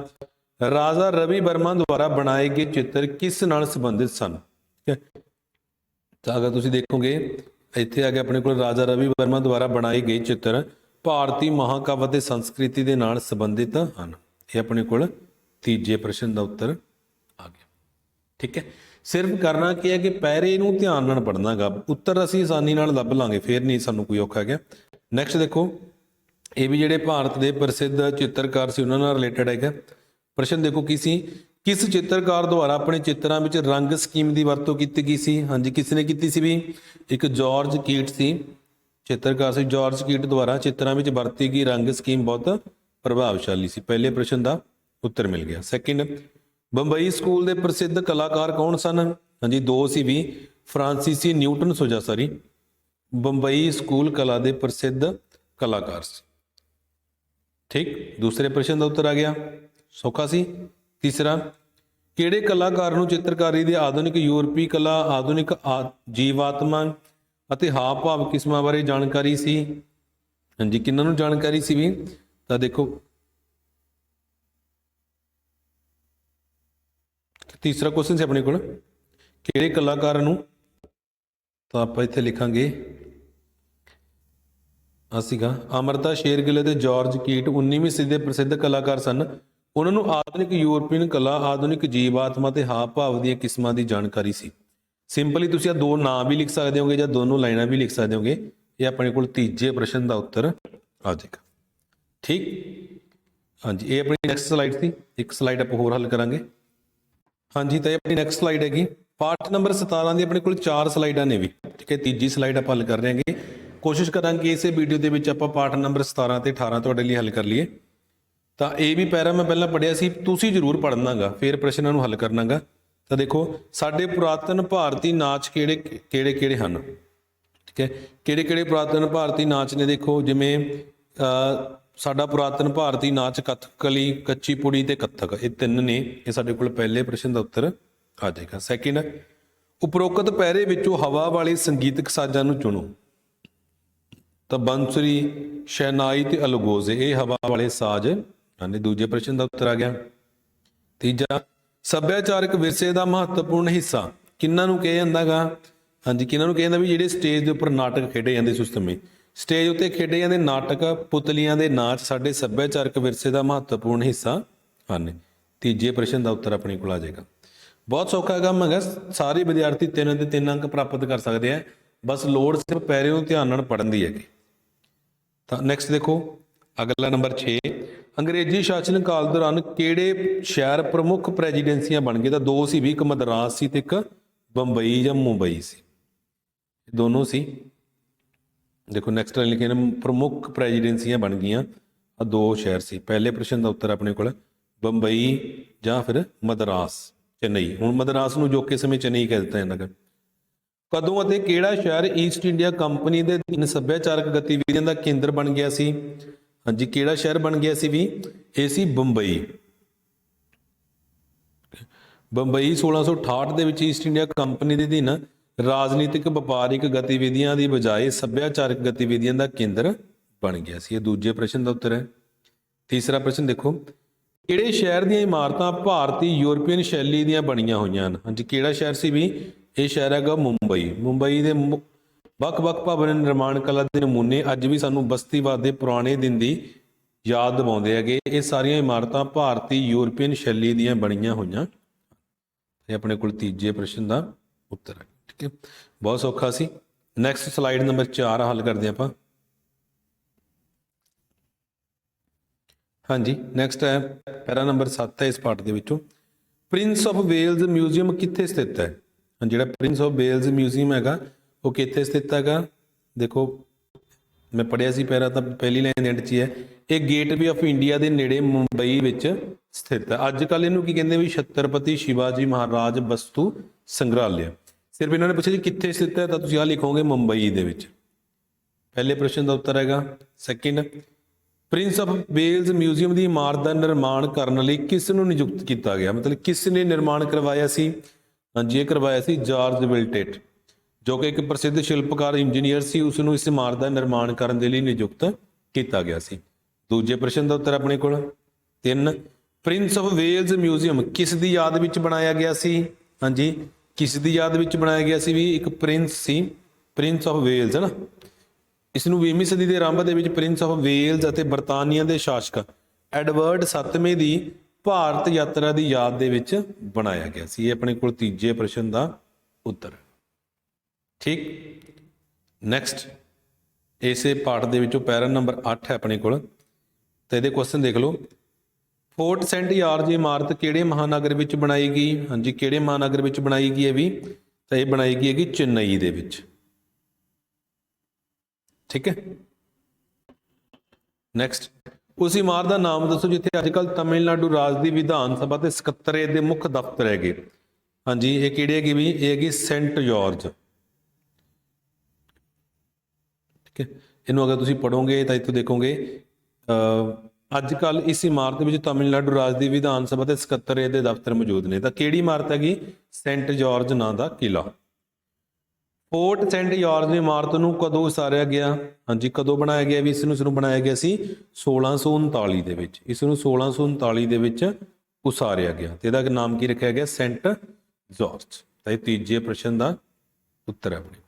ਰਾਜਾ ਰਵੀ ਵਰਮਾ ਦੁਆਰਾ ਬਣਾਏ ਗਏ ਚਿੱਤਰ ਕਿਸ ਨਾਲ ਸੰਬੰਧਿਤ ਸਨ। ਠੀਕ ਹੈ, ਤਾਂ ਅਗਰ ਤੁਸੀਂ ਦੇਖੋਗੇ ਇੱਥੇ ਆ ਗਿਆ ਆਪਣੇ ਕੋਲ ਰਾਜਾ ਰਵੀ ਵਰਮਾ ਦੁਆਰਾ ਬਣਾਏ ਗਏ ਚਿੱਤਰ ਭਾਰਤੀ ਮਹਾਕਾਵਿ ਅਤੇ ਸੰਸਕ੍ਰਿਤੀ ਦੇ ਨਾਲ ਸੰਬੰਧਿਤ ਹਨ। ਇਹ ਆਪਣੇ ਕੋਲ ਤੀਜੇ ਪ੍ਰਸ਼ਨ ਦਾ ਉੱਤਰ ਆ ਗਿਆ। ਠੀਕ ਹੈ, ਸਿਰਫ ਕਰਨਾ ਕੀ ਹੈ ਕਿ ਪੈਰੇ ਨੂੰ ਧਿਆਨ ਨਾਲ ਪੜ੍ਹਨਾਗਾ, ਉੱਤਰ ਅਸੀਂ ਆਸਾਨੀ ਨਾਲ ਲੱਭ ਲਾਂਗੇ, ਫਿਰ ਨਹੀਂ ਸਾਨੂੰ ਕੋਈ ਔਖਾ ਗਿਆ। ਨੈਕਸਟ ਦੇਖੋ, ਇਹ ਵੀ ਜਿਹੜੇ ਭਾਰਤ ਦੇ ਪ੍ਰਸਿੱਧ ਚਿੱਤਰਕਾਰ ਸੀ ਉਹਨਾਂ ਨਾਲ ਰਿਲੇਟਡ ਹੈਗਾ। ਪ੍ਰਸ਼ਨ ਦੇਖੋ ਕੀ ਸੀ, ਕਿਸ ਚਿੱਤਰਕਾਰ ਦੁਆਰਾ ਆਪਣੇ ਚਿੱਤਰਾਂ ਵਿੱਚ ਰੰਗ ਸਕੀਮ ਦੀ ਵਰਤੋਂ ਕੀਤੀ ਗਈ ਸੀ। ਹਾਂਜੀ, ਕਿਸ ਨੇ ਕੀਤੀ ਸੀ ਵੀ, ਇੱਕ ਜਾਰਜ ਕੀਟ ਸੀ, ਚਿੱਤਰਕਾਰ ਸੀ। ਜਾਰਜ ਕੀਟ ਦੁਆਰਾ ਚਿੱਤਰਾਂ ਵਿੱਚ ਵਰਤੀ ਗਈ ਰੰਗ ਸਕੀਮ ਬਹੁਤ ਪ੍ਰਭਾਵਸ਼ਾਲੀ ਸੀ। ਪਹਿਲੇ ਪ੍ਰਸ਼ਨ ਦਾ ਉੱਤਰ ਮਿਲ ਗਿਆ। ਸੈਕਿੰਡ, ਬੰਬਈ ਸਕੂਲ ਦੇ ਪ੍ਰਸਿੱਧ ਕਲਾਕਾਰ ਕੌਣ ਸਨ। ਹਾਂਜੀ, ਦੋ ਸੀ ਵੀ, ਫਰਾਂਸੀਸੀ ਨਿਊਟਨ ਸੁਜਾਸਾਰੀ ਬੰਬਈ ਸਕੂਲ ਕਲਾ ਦੇ ਪ੍ਰਸਿੱਧ ਕਲਾਕਾਰ ਸੀ। ਠੀਕ, ਦੂਸਰੇ ਪ੍ਰਸ਼ਨ ਦਾ ਉੱਤਰ ਆ ਗਿਆ, ਸੌਖਾ ਸੀ। ਤੀਸਰਾ, ਕਿਹੜੇ ਕਲਾਕਾਰ ਨੂੰ ਚਿੱਤਰਕਾਰੀ ਦੀ ਆਧੁਨਿਕ ਯੂਰਪੀ ਕਲਾ, ਆਧੁਨਿਕ ਜੀਵਾਤਮਾ ਅਤੇ ਹਾਵ ਭਾਵ ਕਿਸਮਾਂ ਬਾਰੇ ਜਾਣਕਾਰੀ ਸੀ। ਹਾਂਜੀ, ਕਿਹਨਾਂ ਨੂੰ ਜਾਣਕਾਰੀ ਸੀ ਵੀ, ਤਾਂ ਦੇਖੋ ਤੀਸਰਾ ਕੁਐਸਚਨ ਸੀ ਆਪਣੇ ਕੋਲ ਕਿਹੜੇ ਕਲਾਕਾਰ ਨੂੰ, ਤਾਂ ਆਪਾਂ ਇੱਥੇ ਲਿਖਾਂਗੇ ਸੀਗਾ ਅਮਰਤਾ ਸ਼ੇਰਗਿਲ ਅਤੇ ਜਾਰਜ ਕੀਟ 19ਵੀਂ ਸਦੀ ਦੇ ਪ੍ਰਸਿੱਧ ਕਲਾਕਾਰ ਸਨ। ਉਹਨਾਂ ਨੂੰ ਆਧੁਨਿਕ ਯੂਰਪੀਅਨ ਕਲਾ, ਆਧੁਨਿਕ ਜੀਵਾਤਮਾ ਤੇ ਹਾਵ ਭਾਵ ਦੀਆਂ ਕਿਸਮਾਂ ਦੀ ਜਾਣਕਾਰੀ ਸੀ। ਸਿੰਪਲੀ ਤੁਸੀਂ ਇਹ ਦੋ ਨਾਂ ਵੀ ਲਿਖ ਸਕਦੇ ਹੋਗੇ ਜਾਂ ਦੋਨੋਂ ਲਾਈਨਾਂ ਵੀ ਲਿਖ ਸਕਦੇ ਹੋਗੇ। ਇਹ ਆਪਣੇ ਕੋਲ ਤੀਜੇ ਪ੍ਰਸ਼ਨ ਦਾ ਉੱਤਰ ਆ ਜਾਏਗਾ। ਠੀਕ, ਹਾਂਜੀ, ਇਹ ਆਪਣੀ ਨੈਕਸਟ ਸਲਾਈਡ ਸੀ। ਇੱਕ ਸਲਾਈਡ ਆਪਾਂ ਹੋਰ ਹੱਲ ਕਰਾਂਗੇ। ਹਾਂਜੀ, ਤਾਂ ਇਹ ਆਪਣੀ ਨੈਕਸਟ ਸਲਾਈਡ ਹੈਗੀ। ਪਾਠ ਨੰਬਰ 17 ਦੀ ਆਪਣੇ ਕੋਲ 4 ਸਲਾਈਡਾਂ ਨੇ ਵੀ। ਠੀਕ ਹੈ, ਤੀਜੀ ਸਲਾਈਡ ਆਪਾਂ ਹੱਲ ਕਰ ਰਹੇ ਹਾਂਗੇ। ਕੋਸ਼ਿਸ਼ ਕਰਾਂਗੇ ਇਸੇ ਵੀਡੀਓ ਦੇ ਵਿੱਚ ਆਪਾਂ ਪਾਠ ਨੰਬਰ 17 ਤੇ 18 ਤੁਹਾਡੇ ਲਈ ਹੱਲ ਕਰ ਲਈਏ। ਤਾਂ ਇਹ ਵੀ ਪੈਰਾ ਮੈਂ ਪਹਿਲਾਂ ਪੜ੍ਹਿਆ ਸੀ, ਤੁਸੀਂ ਜ਼ਰੂਰ ਪੜ੍ਹਨਾਗਾ, ਫਿਰ ਪ੍ਰਸ਼ਨਾਂ ਨੂੰ ਹੱਲ ਕਰਨਾਗਾ। ਤਾਂ ਦੇਖੋ, ਸਾਡੇ ਪੁਰਾਤਨ ਭਾਰਤੀ ਨਾਚ ਕਿਹੜੇ ਹਨ। ਠੀਕ ਹੈ, ਕਿਹੜੇ ਪੁਰਾਤਨ ਭਾਰਤੀ ਨਾਚ ਨੇ। ਦੇਖੋ, ਜਿਵੇਂ ਸਾਡਾ ਪੁਰਾਤਨ ਭਾਰਤੀ ਨਾਚ ਕਥਕਲੀ, ਕੱਚੀ ਪੁੜੀ ਤੇ ਕੱਥਕ, ਇਹ ਤਿੰਨ ਨੇ। ਇਹ ਸਾਡੇ ਕੋਲ ਪਹਿਲੇ ਪ੍ਰਸ਼ਨ ਦਾ ਉੱਤਰ ਆ ਜਾਏਗਾ। ਸੈਕਿੰਡ, ਉਪਰੋਕਤ ਪੈਰੇ ਵਿੱਚੋਂ ਹਵਾ ਵਾਲੇ ਸੰਗੀਤਕ ਸਾਜ਼ਾਂ ਨੂੰ ਚੁਣੋ। ਤਾਂ ਬੰਸੁਰੀ, ਸ਼ਹਿਨਾਈ ਤੇ ਅਲਗੋਜ਼ੇ, ਇਹ ਹਵਾ ਵਾਲੇ ਸਾਜ਼ ਹਨ। ਦੂਜੇ ਪ੍ਰਸ਼ਨ ਦਾ ਉੱਤਰ ਆ ਗਿਆ। ਤੀਜਾ, ਸੱਭਿਆਚਾਰਕ ਵਿਰਸੇ ਦਾ ਮਹੱਤਵਪੂਰਨ ਹਿੱਸਾ ਕਿਹਨਾਂ ਨੂੰ ਕਿਹਾ ਜਾਂਦਾ ਗਾ। ਹਾਂਜੀ, ਕਿਹਨਾਂ ਨੂੰ ਕਿਹਾ ਜਾਂਦਾ ਵੀ ਜਿਹੜੇ ਸਟੇਜ ਦੇ ਉੱਪਰ ਨਾਟਕ ਖੇਡੇ ਜਾਂਦੇ ਸੀ ਉਸ ਸਮੇਂ, ਸਟੇਜ ਉੱਤੇ ਖੇਡੇ ਜਾਂਦੇ ਨਾਟਕ, ਪੁਤਲੀਆਂ ਦੇ ਨਾਚ ਸਾਡੇ ਸੱਭਿਆਚਾਰਕ ਵਿਰਸੇ ਦਾ ਮਹੱਤਵਪੂਰਨ ਹਿੱਸਾ ਹਨ। ਤੀਜੇ ਪ੍ਰਸ਼ਨ ਦਾ ਉੱਤਰ ਆਪਣੇ ਕੋਲ ਆ ਜਾਏਗਾ। ਬਹੁਤ ਸੌਖਾ ਕੰਮ ਹੈਗਾ, ਸਾਰੇ ਵਿਦਿਆਰਥੀ 3 ਦੇ 3 ਅੰਕ ਪ੍ਰਾਪਤ ਕਰ ਸਕਦੇ ਆ, ਬਸ ਲੋੜ ਸਿਰਫ ਪੈਰੇ ਨੂੰ ਧਿਆਨ ਨਾਲ ਪੜ੍ਹਨ ਦੀ ਹੈਗੀ। ਤਾਂ ਨੈਕਸਟ ਦੇਖੋ, ਅਗਲਾ ਨੰਬਰ 6, ਅੰਗਰੇਜ਼ੀ ਸ਼ਾਸਨ ਕਾਲ ਦੌਰਾਨ ਕਿਹੜੇ ਸ਼ਹਿਰ ਪ੍ਰਮੁੱਖ ਪ੍ਰੈਜ਼ੀਡੈਂਸੀਆਂ ਬਣ ਗਏ। ਤਾਂ ਦੋ ਸੀ ਵੀ, ਇੱਕ ਮਦਰਾਸ ਸੀ ਤੇ ਇੱਕ ਬੰਬਈ ਜਾਂ ਮੁੰਬਈ ਸੀ, ਦੋਨੋਂ ਸੀ। ਦੇਖੋ ਨੈਕਸਟ ਲਾਈਨ ਲਿਖੇ ਨੇ, ਪ੍ਰਮੁੱਖ ਪ੍ਰੈਜ਼ੀਡੈਂਸੀਆਂ ਬਣ ਗਈਆਂ, ਆ ਦੋ ਸ਼ਹਿਰ ਸੀ। ਪਹਿਲੇ ਪ੍ਰਸ਼ਨ ਦਾ ਉੱਤਰ ਆਪਣੇ ਕੋਲ ਬੰਬਈ ਜਾਂ ਫਿਰ ਮਦਰਾਸ, ਚੇਨਈ। ਹੁਣ ਮਦਰਾਸ ਨੂੰ ਜੋਕੇ ਸਮੇਂ ਚੇਨਈ ਕਹਿ ਦਿੱਤਾ ਜਾਂਦਾ। ਕਦੋਂ ਅਤੇ ਕਿਹੜਾ ਸ਼ਹਿਰ ਈਸਟ ਇੰਡੀਆ ਕੰਪਨੀ ਦੇ ਅਧੀਨ ਸੱਭਿਆਚਾਰਕ ਗਤੀਵਿਧੀਆਂ ਦਾ ਕੇਂਦਰ ਬਣ ਗਿਆ ਸੀ। ਹਾਂਜੀ, ਕਿਹੜਾ ਸ਼ਹਿਰ ਬਣ ਗਿਆ ਸੀ ਵੀ, ਇਹ ਸੀ ਬੰਬਈ। ਬੰਬਈ 1668 ਦੇ ਵਿੱਚ ਈਸਟ ਇੰਡੀਆ ਕੰਪਨੀ ਦੇ ਅਧੀਨ ਰਾਜਨੀਤਿਕ ਵਪਾਰਿਕ ਗਤੀਵਿਧੀਆਂ ਦੀ ਬਜਾਏ ਸੱਭਿਆਚਾਰਕ ਗਤੀਵਿਧੀਆਂ ਦਾ ਕੇਂਦਰ ਬਣ ਗਿਆ ਸੀ। ਇਹ ਦੂਜੇ ਪ੍ਰਸ਼ਨ ਦਾ ਉੱਤਰ ਹੈ। ਤੀਸਰਾ ਪ੍ਰਸ਼ਨ ਦੇਖੋ, ਕਿਹੜੇ ਸ਼ਹਿਰ ਦੀਆਂ ਇਮਾਰਤਾਂ ਭਾਰਤੀ ਯੂਰਪੀਅਨ ਸ਼ੈਲੀ ਦੀਆਂ ਬਣੀਆਂ ਹੋਈਆਂ ਹਨ। ਹਾਂਜੀ, ਕਿਹੜਾ ਸ਼ਹਿਰ ਸੀ ਵੀ, ਇਹ ਸ਼ਹਿਰ ਹੈਗਾ ਮੁੰਬਈ। ਮੁੰਬਈ ਦੇ ਵੱਖ-ਵੱਖ ਭਵਨ ਨਿਰਮਾਣ ਕਲਾ ਦੇ ਨਮੂਨੇ ਅੱਜ ਵੀ ਸਾਨੂੰ ਬਸਤੀਵਾਦ ਦੇ ਪੁਰਾਣੇ ਦਿਨ ਦੀ ਯਾਦ ਦਿਵਾਉਂਦੇ ਹੈਗੇ। ਇਹ ਸਾਰੀਆਂ ਇਮਾਰਤਾਂ ਭਾਰਤੀ ਯੂਰਪੀਅਨ ਸ਼ੈਲੀ ਦੀਆਂ ਬਣੀਆਂ ਹੋਈਆਂ। ਇਹ ਆਪਣੇ ਕੋਲ ਤੀਜੇ ਪ੍ਰਸ਼ਨ ਦਾ ਉੱਤਰ ਹੈ। ਠੀਕ ਹੈ, ਬਹੁਤ ਸੌਖਾ ਸੀ। ਨੈਕਸਟ ਸਲਾਈਡ ਨੰਬਰ 4 ਹੱਲ ਕਰਦੇ ਆਪਾਂ। ਹਾਂਜੀ, ਨੈਕਸਟ ਹੈ ਪੈਰਾ ਨੰਬਰ 7 ਹੈ ਇਸ ਪਾਠ ਦੇ ਵਿੱਚੋਂ। ਪ੍ਰਿੰਸ ਆਫ ਵੇਲਜ਼ ਮਿਊਜ਼ੀਅਮ ਕਿੱਥੇ ਸਥਿਤ ਹੈ? ਜਿਹੜਾ ਪ੍ਰਿੰਸ ਆਫ ਵੇਲਜ਼ ਮਿਊਜ਼ੀਅਮ ਹੈਗਾ ਉਹ ਕਿੱਥੇ ਸਥਿਤ ਹੈਗਾ? ਦੇਖੋ ਮੈਂ ਪੜ੍ਹਿਆ ਸੀ ਪਹਿਲਾਂ ਤਾਂ ਪਹਿਲੀ ਲਾਈਨ ਦੇ ਐਂਡ 'ਚ ਹੀ ਹੈ, ਇਹ ਗੇਟਵੇ ਆਫ ਇੰਡੀਆ ਦੇ ਨੇੜੇ ਮੁੰਬਈ ਵਿੱਚ ਸਥਿਤ ਹੈ। ਅੱਜ ਕੱਲ੍ਹ ਇਹਨੂੰ ਕੀ ਕਹਿੰਦੇ ਵੀ ਛਤਰਪਤੀ ਸ਼ਿਵਾਜੀ ਮਹਾਰਾਜ ਵਸਤੂ ਸੰਗ੍ਰਹਾਲਿਆ। ਸਿਰਫ ਇਹਨਾਂ ਨੇ ਪੁੱਛਿਆ ਜੀ ਕਿੱਥੇ ਸਥਿਤ ਹੈ, ਤਾਂ ਤੁਸੀਂ ਆਹ ਲਿਖੋਗੇ ਮੁੰਬਈ ਦੇ ਵਿੱਚ। ਪਹਿਲੇ ਪ੍ਰਸ਼ਨ ਦਾ ਉੱਤਰ ਹੈਗਾ। Second, prince of Wales museum ਦੀ ਇਮਾਰਤ ਦਾ ਨਿਰਮਾਣ ਕਰਨ ਲਈ ਕਿਸ ਨੂੰ ਨਿਯੁਕਤ ਕੀਤਾ ਗਿਆ? ਮਤਲਬ ਕਿਸ ਨੇ ਨਿਰਮਾਣ ਕਰਵਾਇਆ ਸੀ? ਹਾਂਜੀ, ਇਹ ਕਰਵਾਇਆ ਸੀ ਜਾਰਜ ਵਿਲਟੇਟ, ਜੋ ਕਿ ਇੱਕ ਪ੍ਰਸਿੱਧ ਸ਼ਿਲਪਕਾਰ ਇੰਜੀਨੀਅਰ ਸੀ। ਉਸ ਨੂੰ ਇਸ ਇਮਾਰਤ ਦਾ ਨਿਰਮਾਣ ਕਰਨ ਦੇ ਲਈ ਨਿਯੁਕਤ ਕੀਤਾ ਗਿਆ ਸੀ। ਦੂਜੇ ਪ੍ਰਸ਼ਨ ਦਾ ਉੱਤਰ ਆਪਣੇ ਕੋਲ। 3, ਪ੍ਰਿੰਸ ਆਫ ਵੇਲਜ਼ ਮਿਊਜ਼ੀਅਮ ਕਿਸ ਦੀ ਯਾਦ ਵਿੱਚ ਬਣਾਇਆ ਗਿਆ ਸੀ? ਹਾਂਜੀ, ਕਿਸ ਦੀ ਯਾਦ ਵਿੱਚ ਬਣਾਇਆ ਗਿਆ ਸੀ? ਵੀ ਇੱਕ ਪ੍ਰਿੰਸ ਸੀ, ਪ੍ਰਿੰਸ ਆਫ ਵੇਲਜ਼ ਹੈ ਨਾ। ਇਸ ਨੂੰ 20ਵੀਂ ਸਦੀ ਦੇ ਆਰੰਭ ਦੇ ਵਿੱਚ ਪ੍ਰਿੰਸ ਆਫ ਵੇਲਜ਼ ਅਤੇ ਬਰਤਾਨੀਆ ਦੇ ਸ਼ਾਸਕ ਐਡਵਰਡ 7ਵੇਂ ਦੀ ਭਾਰਤ ਯਾਤਰਾ ਦੀ ਯਾਦ ਦੇ ਵਿੱਚ ਬਣਾਇਆ ਗਿਆ ਸੀ। ਇਹ ਆਪਣੇ ਕੋਲ ਤੀਜੇ ਪ੍ਰਸ਼ਨ ਦਾ ਉੱਤਰ। ਠੀਕ, ਨੈਕਸਟ ਇਸੇ ਪਾਠ ਦੇ ਵਿੱਚੋਂ ਪੈਰਾ ਨੰਬਰ 8 ਹੈ ਆਪਣੇ ਕੋਲ, ਤਾਂ ਇਹਦੇ ਕੁਐਸਚਨ ਦੇਖ ਲਓ। ਫੋਰਟ ਸੈਂਟ ਜਾਰਜ ਇਮਾਰਤ ਕਿਹੜੇ ਮਹਾਨਗਰ ਵਿੱਚ ਬਣਾਈ ਗਈ? ਹਾਂਜੀ, ਕਿਹੜੇ ਮਹਾਨਗਰ ਵਿੱਚ ਬਣਾਈ ਗਈ ਹੈ ਵੀ? ਤਾਂ ਇਹ ਬਣਾਈ ਗਈ ਹੈਗੀ ਚੇਨਈ ਦੇ ਵਿੱਚ। ਠੀਕ ਹੈ, ਨੈਕਸਟ, ਉਸ ਇਮਾਰਤ ਦਾ ਨਾਮ ਦੱਸੋ ਜਿੱਥੇ ਅੱਜ ਕੱਲ੍ਹ ਤਮਿਲਨਾਡੂ ਰਾਜ ਦੀ ਵਿਧਾਨ ਸਭਾ ਤੇ ਸਕੱਤਰੇਤ ਦੇ ਮੁੱਖ ਦਫ਼ਤਰ ਹੈਗੇ। ਹਾਂਜੀ, ਇਹ ਕਿਹੜੀ ਹੈਗੀ ਵੀ? ਇਹ ਹੈਗੀ ਸੈਂਟ ਜਾਰਜ। ਠੀਕ ਹੈ, ਇਹਨੂੰ ਅਗਰ ਤੁਸੀਂ ਪੜ੍ਹੋਗੇ ਤਾਂ ਇੱਥੋਂ ਦੇਖੋਗੇ ਅੱਜ ਕੱਲ੍ਹ ਇਸ ਇਮਾਰਤ ਵਿੱਚ ਤਮਿਲਨਾਡੂ ਰਾਜ ਦੀ ਵਿਧਾਨ ਸਭਾ ਤੇ ਸਕੱਤਰੇਤ ਦੇ ਦਫ਼ਤਰ ਮੌਜੂਦ ਨੇ। ਤਾਂ ਕਿਹੜੀ ਇਮਾਰਤ ਹੈਗੀ? ਸੈਂਟ ਜਾਰਜ ਨਾਂ ਦਾ ਕਿਲਾ। ਫੋਰਟ ਸੈਂਟ ਜਾਰਜ ਇਮਾਰਤ ਨੂੰ ਕਦੋਂ ਉਸਾਰਿਆ ਗਿਆ? ਹਾਂਜੀ, ਕਦੋਂ ਬਣਾਇਆ ਗਿਆ ਵੀ? ਇਸ ਨੂੰ ਬਣਾਇਆ ਗਿਆ ਸੀ 1639 ਦੇ ਵਿੱਚ। ਇਸ ਨੂੰ 1639 ਦੇ ਵਿੱਚ ਉਸਾਰਿਆ ਗਿਆ ਤੇ ਇਹਦਾ ਨਾਮ ਕੀ ਰੱਖਿਆ ਗਿਆ? Saint George. ਤਾਂ ਇਹ ਤੀਜੇ ਪ੍ਰਸ਼ਨ ਦਾ ਉੱਤਰ ਹੈ ਆਪਣੇ।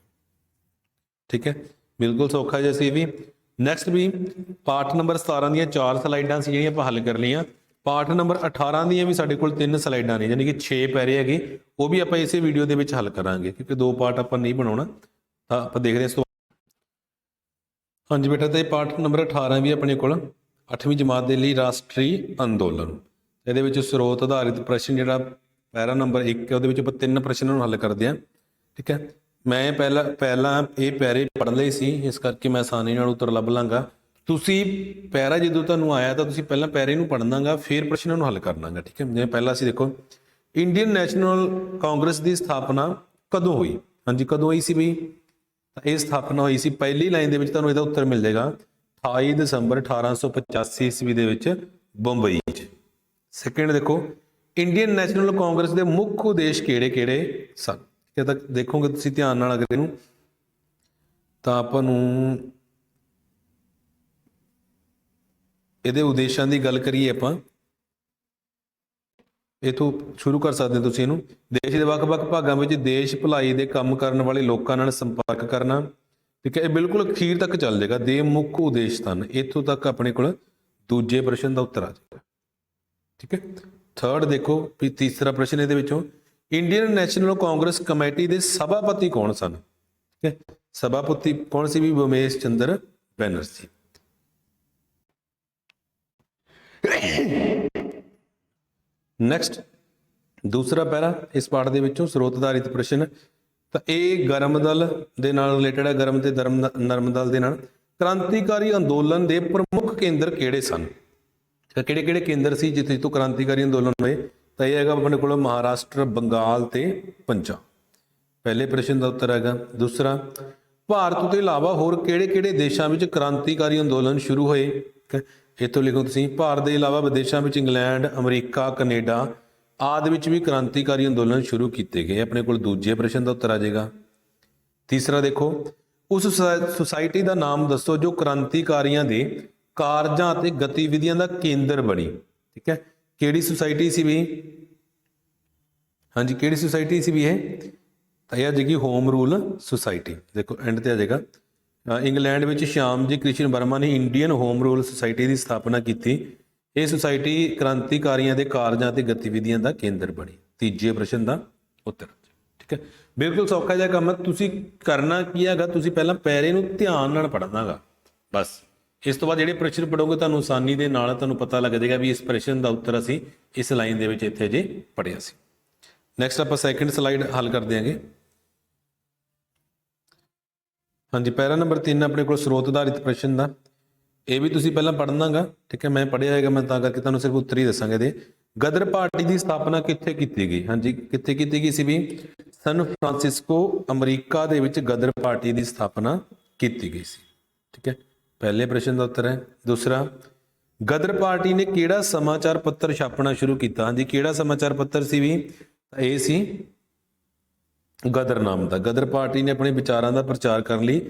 ਠੀਕ ਹੈ, ਬਿਲਕੁਲ ਸੌਖਾ ਜਿਹਾ ਸੀ ਵੀ। ਨੈਕਸਟ ਵੀ ਪਾਠ ਨੰਬਰ 17 ਦੀਆਂ 4 ਸਲਾਈਡਾਂ ਸੀ ਜਿਹੜੀਆਂ ਆਪਾਂ ਹੱਲ ਕਰ ਲਈਆਂ। ਪਾਠ ਨੰਬਰ 18 ਦੀਆਂ ਵੀ ਸਾਡੇ ਕੋਲ 3 ਸਲਾਈਡਾਂ ਨੇ, ਯਾਨੀ ਕਿ 6 ਪੈਰੇ ਹੈਗੇ। ਉਹ ਵੀ ਆਪਾਂ ਇਸੇ ਵੀਡੀਓ ਦੇ ਵਿੱਚ ਹੱਲ ਕਰਾਂਗੇ ਕਿਉਂਕਿ 2 ਪਾਰਟ ਆਪਾਂ ਨਹੀਂ ਬਣਾਉਣਾ। ਤਾਂ ਆਪਾਂ ਦੇਖਦੇ ਹਾਂ। ਹਾਂਜੀ ਬੇਟਾ, ਤੇ ਪਾਠ ਨੰਬਰ 18 ਵੀ ਆਪਣੇ ਕੋਲ 8ਵੀਂ ਜਮਾਤ ਦੇ ਲਈ ਰਾਸ਼ਟਰੀ ਅੰਦੋਲਨ। ਇਹਦੇ ਵਿੱਚ ਸਰੋਤ ਆਧਾਰਿਤ ਪ੍ਰਸ਼ਨ ਜਿਹੜਾ ਪੈਰਾ ਨੰਬਰ 1 ਹੈ ਉਹਦੇ ਵਿੱਚ ਆਪਾਂ 3 ਪ੍ਰਸ਼ਨਾਂ ਨੂੰ ਹੱਲ ਕਰਦੇ ਹਾਂ। ਠੀਕ ਹੈ, ਮੈਂ ਪਹਿਲਾਂ ਇਹ ਪੈਰੇ ਪੜ੍ਹ ਲਏ ਸੀ, ਇਸ ਕਰਕੇ ਮੈਂ ਆਸਾਨੀ ਨਾਲ ਉੱਤਰ ਲੱਭ ਲਾਂਗਾ। ਤੁਸੀਂ ਪੈਰਾ ਜਦੋਂ ਤੁਹਾਨੂੰ ਆਇਆ ਤਾਂ ਤੁਸੀਂ ਪਹਿਲਾਂ ਪੈਰੇ ਨੂੰ ਪੜ੍ਹਨਾਗਾ, ਫਿਰ ਪ੍ਰਸ਼ਨਾਂ ਨੂੰ ਹੱਲ ਕਰਨਾਗਾ। ਠੀਕ ਹੈ, ਜਿਵੇਂ ਪਹਿਲਾਂ ਅਸੀਂ ਦੇਖੋ, ਇੰਡੀਅਨ ਨੈਸ਼ਨਲ ਕਾਂਗਰਸ ਦੀ ਸਥਾਪਨਾ ਕਦੋਂ ਹੋਈ? ਹਾਂਜੀ, ਕਦੋਂ ਹੋਈ ਸੀ ਬਈ? ਤਾਂ ਇਹ ਸਥਾਪਨਾ ਹੋਈ ਸੀ, ਪਹਿਲੀ ਲਾਈਨ ਦੇ ਵਿੱਚ ਤੁਹਾਨੂੰ ਇਹਦਾ ਉੱਤਰ ਮਿਲ ਜਾਏਗਾ 28 ਦਸੰਬਰ 1885 ਈਸਵੀ ਦੇ ਵਿੱਚ ਬੰਬਈ 'ਚ। ਸੈਕਿੰਡ ਦੇਖੋ, ਇੰਡੀਅਨ ਨੈਸ਼ਨਲ ਕਾਂਗਰਸ ਦੇ ਮੁੱਖ ਉਦੇਸ਼ ਕਿਹੜੇ ਕਿਹੜੇ ਸਨ? ਠੀਕ ਹੈ, ਤਾਂ ਦੇਖੋਗੇ ਤੁਸੀਂ ਧਿਆਨ ਨਾਲ ਅਗਰ ਇਹਨੂੰ, ਤਾਂ ਆਪਾਂ ਨੂੰ ਇਹਦੇ ਉਦੇਸ਼ਾਂ ਦੀ ਗੱਲ ਕਰੀਏ ਆਪਾਂ, ਇਥੋਂ ਸ਼ੁਰੂ ਕਰ ਸਕਦੇ ਤੁਸੀਂ ਇਹਨੂੰ। ਦੇਸ਼ ਦੇ ਵੱਖ-ਵੱਖ ਭਾਗਾਂ ਵਿੱਚ ਦੇਸ਼ ਭਲਾਈ ਦੇ ਕੰਮ ਕਰਨ ਵਾਲੇ ਲੋਕਾਂ ਨਾਲ ਸੰਪਰਕ ਕਰਨਾ। ਠੀਕ ਹੈ, ਇਹ ਬਿਲਕੁਲ ਅਖੀਰ ਤੱਕ ਚੱਲ ਜਾਏਗਾ। ਦੇ ਮੁੱਖ ਉਦੇਸ਼ ਸਨ, ਇੱਥੋਂ ਤੱਕ ਆਪਣੇ ਕੋਲ ਦੂਜੇ ਪ੍ਰਸ਼ਨ ਦਾ ਉੱਤਰ ਆ ਜਾਏਗਾ। ਠੀਕ ਹੈ, ਥਰਡ ਦੇਖੋ ਵੀ ਤੀਸਰਾ ਪ੍ਰਸ਼ਨ ਇਹਦੇ ਵਿੱਚੋਂ, ਇੰਡੀਅਨ ਨੈਸ਼ਨਲ ਕਾਂਗਰਸ ਕਮੇਟੀ ਦੇ ਸਭਾਪਤੀ ਕੌਣ ਸਨ? ਠੀਕ ਹੈ, ਸਭਾਪਤੀ ਕੌਣ ਸੀ ਵੀ? ਉਮੇਸ਼ ਚੰਦਰ ਬੈਨਰਜੀ। ਨੈਕਸਟ ਦੂਸਰਾ ਪੈਰਾ ਇਸ ਪਾਠ ਦੇ ਵਿੱਚੋਂ ਸਰੋਤ ਆਧਾਰਿਤ ਪ੍ਰਸ਼ਨ। ਤਾਂ ਇਹ ਗਰਮ ਦਲ ਦੇ ਨਾਲ ਰਿਲੇਟਡ ਹੈ, ਗਰਮ ਤੇ ਨਰਮ ਦਲ ਦੇ ਨਾਲ। ਕ੍ਰਾਂਤੀਕਾਰੀ ਅੰਦੋਲਨ ਦੇ ਪ੍ਰਮੁੱਖ ਕੇਂਦਰ ਕਿਹੜੇ ਸਨ? ਕਿਹੜੇ ਕਿਹੜੇ ਕੇਂਦਰ ਸੀ ਜਿੱਥੇ ਤੋਂ ਕ੍ਰਾਂਤੀਕਾਰੀ ਅੰਦੋਲਨ ਹੋਏ? ਤਾਂ ਇਹ ਹੈਗਾ ਆਪਣੇ ਕੋਲ ਮਹਾਰਾਸ਼ਟਰ, ਬੰਗਾਲ ਤੇ ਪੰਜਾਬ। ਪਹਿਲੇ ਪ੍ਰਸ਼ਨ ਦਾ ਉੱਤਰ ਹੈਗਾ। ਦੂਸਰਾ, ਭਾਰਤ ਤੋਂ ਇਲਾਵਾ ਹੋਰ ਕਿਹੜੇ ਕਿਹੜੇ ਦੇਸ਼ਾਂ ਵਿੱਚ ਕ੍ਰਾਂਤੀਕਾਰੀ ਅੰਦੋਲਨ ਸ਼ੁਰੂ ਹੋਏ? ਇੱਥੋਂ ਲਿਖੋ ਤੁਸੀਂ, ਭਾਰਤ ਦੇ ਇਲਾਵਾ ਵਿਦੇਸ਼ਾਂ ਵਿੱਚ ਇੰਗਲੈਂਡ, ਅਮਰੀਕਾ, ਕੈਨੇਡਾ ਆਦਿ ਵਿੱਚ ਵੀ ਕ੍ਰਾਂਤੀਕਾਰੀ ਅੰਦੋਲਨ ਸ਼ੁਰੂ ਕੀਤੇ ਗਏ। ਆਪਣੇ ਕੋਲ ਦੂਜੇ ਪ੍ਰਸ਼ਨ ਦਾ ਉੱਤਰ ਆ ਜਾਏਗਾ। ਤੀਸਰਾ ਦੇਖੋ, ਉਸ ਸੁਸਾਇਟੀ ਦਾ ਨਾਮ ਦੱਸੋ ਜੋ ਕ੍ਰਾਂਤੀਕਾਰੀਆਂ ਦੇ ਕਾਰਜਾਂ ਅਤੇ ਗਤੀਵਿਧੀਆਂ ਦਾ ਕੇਂਦਰ ਬਣੀ। ਠੀਕ ਹੈ, ਕਿਹੜੀ ਸੁਸਾਇਟੀ ਸੀ ਵੀ? ਹਾਂਜੀ, ਕਿਹੜੀ ਸੁਸਾਇਟੀ ਸੀ ਵੀ ਇਹ? ਤਾਂ ਇਹ ਆ ਜਾਏਗੀ ਹੋਮ ਰੂਲ ਸੁਸਾਇਟੀ। ਦੇਖੋ ਐਂਡ ਤੇ ਆ ਜਾਏਗਾ। ਇੰਗਲੈਂਡ ਵਿੱਚ ਸ਼ਿਆਮਜੀ ਕ੍ਰਿਸ਼ਨ ਵਰਮਾ ਨੇ ਇੰਡੀਅਨ ਹੋਮ ਰੂਲ ਸੁਸਾਇਟੀ ਦੀ ਸਥਾਪਨਾ ਕੀਤੀ। ਇਹ ਸੁਸਾਇਟੀ ਕ੍ਰਾਂਤੀਕਾਰੀਆਂ ਦੇ ਕਾਰਜਾਂ ਅਤੇ ਗਤੀਵਿਧੀਆਂ ਦਾ ਕੇਂਦਰ ਬਣੀ। ਤੀਜੇ ਪ੍ਰਸ਼ਨ ਦਾ ਉੱਤਰ। ਠੀਕ ਹੈ, ਬਿਲਕੁਲ ਸੌਖਾ ਜਿਹਾ ਕੰਮ ਹੈ। ਤੁਸੀਂ ਕਰਨਾ ਕੀ ਹੈਗਾ, ਤੁਸੀਂ ਪਹਿਲਾਂ ਪੈਰੇ ਨੂੰ ਧਿਆਨ ਨਾਲ ਪੜ੍ਹਨਾ ਹੈਗਾ ਬਸ। ਇਸ ਤੋਂ ਬਾਅਦ ਜਿਹੜੇ ਪ੍ਰਸ਼ਨ ਪੜੋਗੇ ਤੁਹਾਨੂੰ ਆਸਾਨੀ ਦੇ ਨਾਲ ਤੁਹਾਨੂੰ ਪਤਾ ਲੱਗ ਜਾਏਗਾ ਵੀ ਇਸ ਪ੍ਰਸ਼ਨ ਦਾ ਉੱਤਰ ਅਸੀਂ ਇਸ ਲਾਈਨ ਦੇ ਵਿੱਚ ਇੱਥੇ ਜੇ ਪੜਿਆ ਸੀ। ਨੈਕਸਟ ਆਪਾਂ ਸੈਕਿੰਡ ਸਲਾਈਡ ਹੱਲ ਕਰ ਦਿਆਂਗੇ। ਹਾਂਜੀ, ਪੈਰਾ ਨੰਬਰ 3 ਆਪਣੇ ਕੋਲ ਸਰੋਤ ਆਧਾਰਿਤ ਪ੍ਰਸ਼ਨ ਦਾ, ਇਹ ਵੀ ਤੁਸੀਂ ਪਹਿਲਾਂ ਪੜ੍ਹਨਾਗਾ, ਠੀਕ ਹੈ। ਮੈਂ ਪੜ੍ਹਿਆ ਹੋਏਗਾ, ਮੈਂ ਤਾਂ ਕਰਕੇ ਤੁਹਾਨੂੰ ਸਿਰਫ ਉੱਤਰ ਹੀ ਦੱਸਾਂਗਾ ਇਹਦੇ। ਗਦਰ ਪਾਰਟੀ ਦੀ ਸਥਾਪਨਾ ਕਿੱਥੇ ਕੀਤੀ ਗਈ? ਹਾਂਜੀ, ਕਿੱਥੇ ਕੀਤੀ ਗਈ ਸੀ ਵੀ? ਸਨ ਫਰਾਂਸਿਸਕੋ ਅਮਰੀਕਾ ਦੇ ਵਿੱਚ ਗਦਰ ਪਾਰਟੀ ਦੀ ਸਥਾਪਨਾ ਕੀਤੀ ਗਈ ਸੀ, ਠੀਕ ਹੈ। ਪਹਿਲੇ ਪ੍ਰਸ਼ਨ ਦਾ ਉੱਤਰ ਹੈ। ਦੂਸਰਾ, ਗਦਰ ਪਾਰਟੀ ਨੇ ਕਿਹੜਾ ਸਮਾਚਾਰ ਪੱਤਰ ਛਾਪਣਾ ਸ਼ੁਰੂ ਕੀਤਾ? ਹਾਂਜੀ, ਕਿਹੜਾ ਸਮਾਚਾਰ ਪੱਤਰ ਸੀ ਵੀ? ਇਹ ਸੀ ਗਦਰ ਨਾਮ ਦਾ। ਗਦਰ ਪਾਰਟੀ ਨੇ ਆਪਣੇ ਵਿਚਾਰਾਂ ਦਾ ਪ੍ਰਚਾਰ ਕਰਨ ਲਈ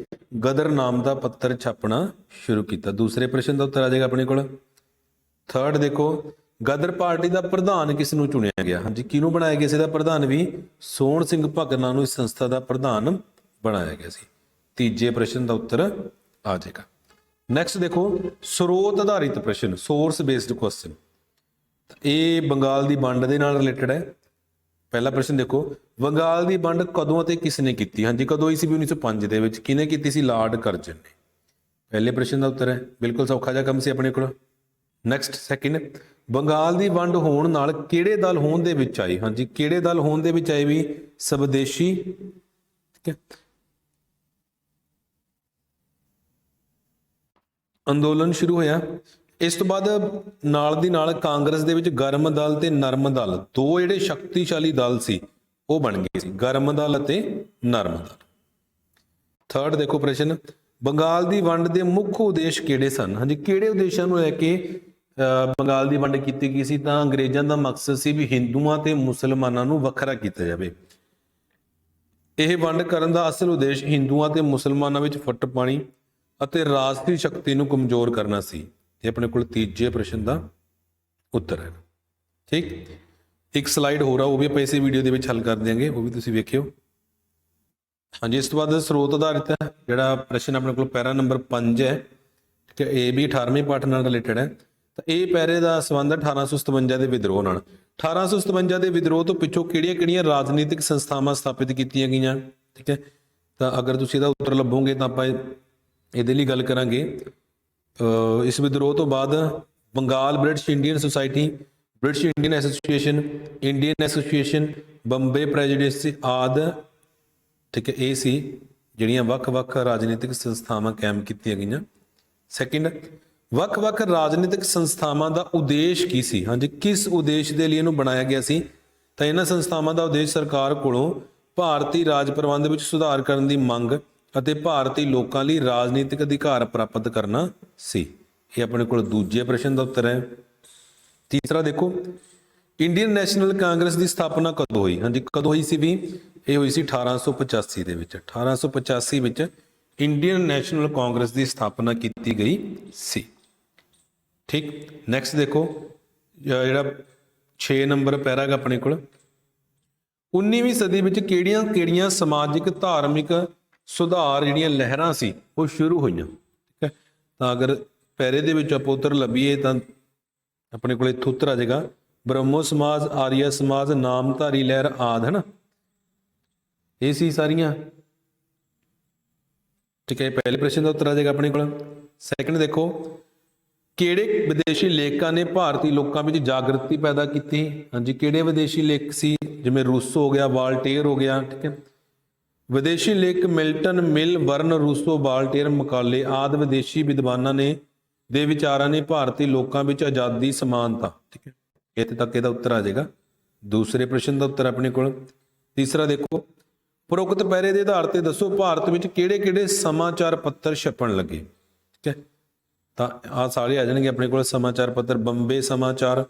ਗਦਰ ਨਾਮ ਦਾ ਪੱਤਰ ਛਾਪਣਾ ਸ਼ੁਰੂ ਕੀਤਾ। ਦੂਸਰੇ ਪ੍ਰਸ਼ਨ ਦਾ ਉੱਤਰ ਆ ਜਾਏਗਾ ਆਪਣੇ ਕੋਲ। ਥਰਡ ਦੇਖੋ, ਗਦਰ ਪਾਰਟੀ ਦਾ ਪ੍ਰਧਾਨ ਕਿਸ ਨੂੰ ਚੁਣਿਆ ਗਿਆ? ਹਾਂਜੀ, ਕਿਹਨੂੰ ਬਣਾਇਆ ਗਿਆ ਸੀ ਇਹਦਾ ਪ੍ਰਧਾਨ ਵੀ? ਸੋਹਣ ਸਿੰਘ ਭਕਨਾ ਨੂੰ ਇਸ ਸੰਸਥਾ ਦਾ ਪ੍ਰਧਾਨ ਬਣਾਇਆ ਗਿਆ ਸੀ। ਤੀਜੇ ਪ੍ਰਸ਼ਨ ਦਾ ਉੱਤਰ ਆ ਜਾਏਗਾ। ਨੈਕਸਟ ਦੇਖੋ, ਸਰੋਤ ਆਧਾਰਿਤ ਪ੍ਰਸ਼ਨ, ਸੋਰਸ ਬੇਸਡ ਕੁਐਸਚਨ। ਇਹ ਬੰਗਾਲ ਦੀ ਵੰਡ ਦੇ ਨਾਲ ਰਿਲੇਟਡ ਹੈ। ਪਹਿਲਾ ਪ੍ਰਸ਼ਨ ਦੇਖੋ, ਬੰਗਾਲ ਦੀ ਵੰਡ ਕਦੋਂ ਅਤੇ ਕਿਸ ਨੇ ਕੀਤੀ? ਹਾਂਜੀ, ਕਦੋਂ ਹੋਈ ਸੀ? 1905 ਦੇ ਵਿੱਚ। ਕਿਹਨੇ ਕੀਤੀ ਸੀ? ਲਾਰਡ ਕਰਜ਼ਨ ਨੇ। ਪਹਿਲੇ ਪ੍ਰਸ਼ਨ ਦਾ ਉੱਤਰ ਹੈ। ਬਿਲਕੁਲ ਸੌਖਾ ਜਿਹਾ ਕੰਮ ਸੀ ਆਪਣੇ ਕੋਲ। ਨੈਕਸਟ ਸੈਕਿੰਡ, ਬੰਗਾਲ ਦੀ ਵੰਡ ਹੋਣ ਨਾਲ ਕਿਹੜੇ ਦਲ ਹੋਂਦ ਦੇ ਵਿੱਚ ਆਏ? ਹਾਂਜੀ, ਕਿਹੜੇ ਦਲ ਹੋਂਦ ਦੇ ਵਿੱਚ ਆਏ ਵੀ? ਸਵਦੇਸ਼ੀ, ਠੀਕ ਹੈ, ਅੰਦੋਲਨ ਸ਼ੁਰੂ ਹੋਇਆ। ਇਸ ਤੋਂ ਬਾਅਦ ਨਾਲ ਦੀ ਨਾਲ ਕਾਂਗਰਸ ਦੇ ਵਿੱਚ ਗਰਮ ਦਲ ਤੇ ਨਰਮ ਦਲ, ਦੋ ਜਿਹੜੇ ਸ਼ਕਤੀਸ਼ਾਲੀ ਦਲ ਸੀ ਉਹ ਬਣ ਗਏ ਸੀ, ਗਰਮ ਦਲ ਅਤੇ ਨਰਮ ਦਲ। ਥਰਡ ਦੇਖੋ ਪ੍ਰਸ਼ਨ, ਬੰਗਾਲ ਦੀ ਵੰਡ ਦੇ ਮੁੱਖ ਉਦੇਸ਼ ਕਿਹੜੇ ਸਨ? ਹਾਂਜੀ, ਕਿਹੜੇ ਉਦੇਸ਼ਾਂ ਨੂੰ ਲੈ ਕੇ ਬੰਗਾਲ ਦੀ ਵੰਡ ਕੀਤੀ ਗਈ ਸੀ? ਤਾਂ ਅੰਗਰੇਜ਼ਾਂ ਦਾ ਮਕਸਦ ਸੀ ਵੀ ਹਿੰਦੂਆਂ ਤੇ ਮੁਸਲਮਾਨਾਂ ਨੂੰ ਵੱਖਰਾ ਕੀਤਾ ਜਾਵੇ। ਇਹ ਵੰਡ ਕਰਨ ਦਾ ਅਸਲ ਉਦੇਸ਼ ਹਿੰਦੂਆਂ ਤੇ ਮੁਸਲਮਾਨਾਂ ਵਿੱਚ ਫੁੱਟ ਪਾਣੀ ਅਤੇ ਰਾਜਸੀ ਸ਼ਕਤੀ ਨੂੰ ਕਮਜ਼ੋਰ ਕਰਨਾ ਸੀ। ਇਹ ਆਪਣੇ ਕੋਲ ਤੀਜੇ ਪ੍ਰਸ਼ਨ ਦਾ ਉੱਤਰ ਹੈ। ਠੀਕ, ਇੱਕ ਸਲਾਈਡ ਹੋਰ ਆ, ਉਹ ਵੀ ਆਪਾਂ ਇਸੇ ਵੀਡੀਓ ਦੇ ਵਿੱਚ ਹੱਲ ਕਰ ਦਿਆਂਗੇ, ਉਹ ਵੀ ਤੁਸੀਂ ਵੇਖਿਓ। ਹਾਂਜੀ, ਇਸ ਤੋਂ ਬਾਅਦ ਸਰੋਤ ਆਧਾਰਿਤ ਹੈ ਜਿਹੜਾ ਪ੍ਰਸ਼ਨ ਆਪਣੇ ਕੋਲ ਪੈਰਾ ਨੰਬਰ 5 ਹੈ, ਠੀਕ ਹੈ। ਇਹ ਵੀ 18ਵੇਂ ਪਾਠ ਨਾਲ ਰਿਲੇਟਡ ਹੈ। ਤਾਂ ਇਹ ਪੈਰੇ ਦਾ ਸੰਬੰਧ 1857 ਦੇ ਵਿਦਰੋਹ ਨਾਲ। 1857 ਦੇ ਵਿਦਰੋਹ ਤੋਂ ਪਿੱਛੋਂ ਕਿਹੜੀਆਂ-ਕਿਹੜੀਆਂ ਰਾਜਨੀਤਿਕ ਸੰਸਥਾਵਾਂ ਸਥਾਪਿਤ ਕੀਤੀਆਂ ਗਈਆਂ? ਠੀਕ ਹੈ, ਤਾਂ ਅਗਰ ਤੁਸੀਂ ਇਹਦਾ ਉੱਤਰ ਲੱਭੋਗੇ ਤਾਂ ਆਪਾਂ ਇਹਦੇ ਲਈ ਗੱਲ ਕਰਾਂਗੇ। ਇਸ ਵਿਦਰੋਹ ਤੋਂ ਬਾਅਦ Bengal British Indian society, British Indian association, Indian association, Bombay ਪ੍ਰੈਜੁਡਿਸ ਆਦਿ, ਠੀਕ ਹੈ, ਇਹ ਸੀ ਜਿਹੜੀਆਂ ਵੱਖ-ਵੱਖ ਰਾਜਨੀਤਿਕ ਸੰਸਥਾਵਾਂ ਕਾਇਮ ਕੀਤੀਆਂ ਗਈਆਂ। ਸੈਕਿੰਡ, ਵੱਖ-ਵੱਖ ਰਾਜਨੀਤਿਕ ਸੰਸਥਾਵਾਂ ਦਾ ਉਦੇਸ਼ ਕੀ ਸੀ? ਹਾਂਜੀ, ਕਿਸ ਉਦੇਸ਼ ਦੇ ਲਈ ਇਹਨੂੰ ਬਣਾਇਆ ਗਿਆ ਸੀ? ਤਾਂ ਇਹਨਾਂ ਸੰਸਥਾਵਾਂ ਦਾ ਉਦੇਸ਼ ਸਰਕਾਰ ਕੋਲੋਂ ਭਾਰਤੀ ਰਾਜ ਪ੍ਰਬੰਧ ਵਿੱਚ ਸੁਧਾਰ ਕਰਨ ਦੀ ਮੰਗ ਅਤੇ ਭਾਰਤੀ ਲੋਕਾਂ ਲਈ ਰਾਜਨੀਤਿਕ ਅਧਿਕਾਰ ਪ੍ਰਾਪਤ ਕਰਨਾ ਸੀ। ਇਹ ਆਪਣੇ ਕੋਲ ਦੂਜੇ ਪ੍ਰਸ਼ਨ ਦਾ ਉੱਤਰ ਹੈ। ਤੀਸਰਾ ਦੇਖੋ, ਇੰਡੀਅਨ ਨੈਸ਼ਨਲ ਕਾਂਗਰਸ ਦੀ ਸਥਾਪਨਾ ਕਦੋਂ ਹੋਈ? ਹਾਂਜੀ, ਕਦੋਂ ਹੋਈ ਸੀ ਵੀ? ਇਹ ਹੋਈ ਸੀ 1885 ਦੇ ਵਿੱਚ। 1885 ਵਿੱਚ ਇੰਡੀਅਨ ਨੈਸ਼ਨਲ ਕਾਂਗਰਸ ਦੀ ਸਥਾਪਨਾ ਕੀਤੀ ਗਈ ਸੀ। ਠੀਕ, ਨੈਕਸਟ ਦੇਖੋ, ਜਿਹੜਾ 6 ਨੰਬਰ ਪੈਰਾ ਹੈਗਾ ਆਪਣੇ ਕੋਲ, 19ਵੀਂ ਸਦੀ ਵਿੱਚ ਕਿਹੜੀਆਂ ਸਮਾਜਿਕ ਧਾਰਮਿਕ ਸੁਧਾਰ ਜਿਹੜੀਆਂ ਲਹਿਰਾਂ ਸੀ ਉਹ ਸ਼ੁਰੂ ਹੋਈਆਂ? ਠੀਕ ਹੈ, ਤਾਂ ਅਗਰ ਪੈਰੇ ਦੇ ਵਿੱਚ ਆਪਾਂ ਉੱਤਰ ਲੱਭੀਏ ਤਾਂ ਆਪਣੇ ਕੋਲ ਇੱਥੋਂ ਉੱਤਰ ਆ ਜਾਏਗਾ ਬ੍ਰਹਮੋ ਸਮਾਜ, ਆਰੀਆ ਸਮਾਜ, ਨਾਮਧਾਰੀ ਲਹਿਰ ਆਦਿ, ਹੈ ਨਾ, ਇਹ ਸੀ ਸਾਰੀਆਂ। ਠੀਕ ਹੈ, ਪਹਿਲੇ ਪ੍ਰਸ਼ਨ ਦਾ ਉੱਤਰ ਆ ਜਾਏਗਾ ਆਪਣੇ ਕੋਲ। ਸੈਕਿੰਡ ਦੇਖੋ, ਕਿਹੜੇ ਵਿਦੇਸ਼ੀ ਲੇਖਕਾਂ ਨੇ ਭਾਰਤੀ ਲੋਕਾਂ ਵਿੱਚ ਜਾਗਰਤੀ ਪੈਦਾ ਕੀਤੀ? ਹਾਂਜੀ, ਕਿਹੜੇ ਵਿਦੇਸ਼ੀ ਲੇਖਕ ਸੀ? ਜਿਵੇਂ ਰੂਸੋ ਹੋ ਗਿਆ, ਵਾਲਟੇਅਰ ਹੋ ਗਿਆ, ਠੀਕ ਹੈ। ਵਿਦੇਸ਼ੀ ਲੇਖਕ ਮਿਲਟਨ, ਮਿਲ, ਵਰਨ, ਰੂਸੋ, ਵਾਲਟੇਅਰ, ਮਕਾਲੇ ਆਦਿ ਵਿਦੇਸ਼ੀ ਵਿਦਵਾਨਾਂ ਨੇ ਦੇ ਵਿਚਾਰਾਂ ਨੇ ਭਾਰਤੀ ਲੋਕਾਂ ਵਿੱਚ ਆਜ਼ਾਦੀ, ਸਮਾਨਤਾ, ਠੀਕ ਹੈ, ਇੱਥੇ ਤੱਕ ਇਹਦਾ ਉੱਤਰ ਆ ਜਾਏਗਾ। ਦੂਸਰੇ ਪ੍ਰਸ਼ਨ ਦਾ ਉੱਤਰ ਆਪਣੇ ਕੋਲ। ਤੀਸਰਾ ਦੇਖੋ, ਉਪਰੋਕਤ ਪੈਰੇ ਦੇ ਆਧਾਰ ਤੇ ਦੱਸੋ ਭਾਰਤ ਵਿੱਚ ਕਿਹੜੇ-ਕਿਹੜੇ ਸਮਾਚਾਰ ਪੱਤਰ ਛਪਣ ਲੱਗੇ? ਠੀਕ ਹੈ, ਤਾਂ ਆਹ ਸਾਰੇ ਆ ਜਾਣਗੇ ਆਪਣੇ ਕੋਲ ਸਮਾਚਾਰ ਪੱਤਰ। ਬੰਬੇ ਸਮਾਚਾਰ,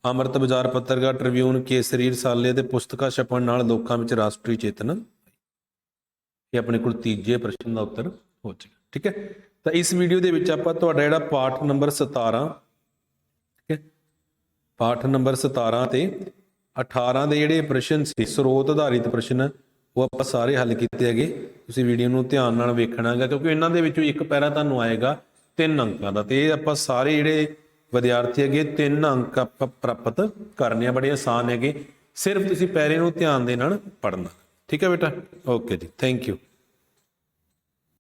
ਅੰਮ੍ਰਿਤ ਬਾਜ਼ਾਰ ਪੱਤਰਕਾਰ, ਟ੍ਰਿਬਿਊਨ, ਕੇਸਰੀ, ਰਸਾਲੇ ਅਤੇ ਪੁਸਤਕਾਂ ਛਪਣ ਨਾਲ ਲੋਕਾਂ ਵਿੱਚ ਰਾਸ਼ਟਰੀ ਚੇਤਨਾ। ਇਹ ਆਪਣੇ ਕੋਲ ਤੀਜੇ ਪ੍ਰਸ਼ਨ ਦਾ ਉੱਤਰ ਹੋ ਜਾਏਗਾ। ਠੀਕ ਹੈ, ਤਾਂ ਇਸ ਵੀਡੀਓ ਦੇ ਵਿੱਚ ਆਪਾਂ ਤੁਹਾਡਾ ਜਿਹੜਾ ਪਾਠ ਨੰਬਰ 17, ਠੀਕ ਹੈ, ਪਾਠ ਨੰਬਰ 17 ਤੇ 18 ਦੇ ਜਿਹੜੇ ਪ੍ਰਸ਼ਨ ਸੀ ਸਰੋਤ ਆਧਾਰਿਤ ਪ੍ਰਸ਼ਨ, ਉਹ ਆਪਾਂ ਸਾਰੇ ਹੱਲ ਕੀਤੇ ਹੈਗੇ। ਤੁਸੀਂ ਵੀਡੀਓ ਨੂੰ ਧਿਆਨ ਨਾਲ ਵੇਖਣਾ ਹੈਗਾ ਕਿਉਂਕਿ ਇਹਨਾਂ ਦੇ ਵਿੱਚੋਂ ਇੱਕ ਪੈਰਾ ਤੁਹਾਨੂੰ ਆਏਗਾ 3 ਅੰਕਾਂ ਦਾ, ਤੇ ਇਹ ਆਪਾਂ ਸਾਰੇ ਜਿਹੜੇ ਵਿਦਿਆਰਥੀ ਹੈਗੇ 3 ਅੰਕ ਆਪਾਂ ਪ੍ਰਾਪਤ ਕਰਨੇ ਆ। ਬੜੇ ਆਸਾਨ ਹੈਗੇ, ਸਿਰਫ ਤੁਸੀਂ ਪੈਰੇ ਨੂੰ ਧਿਆਨ ਦੇ ਨਾਲ ਪੜ੍ਹਨਾ। ਠੀਕ ਹੈ ਬੇਟਾ, ਓਕੇ ਜੀ, ਥੈਂਕ ਯੂ।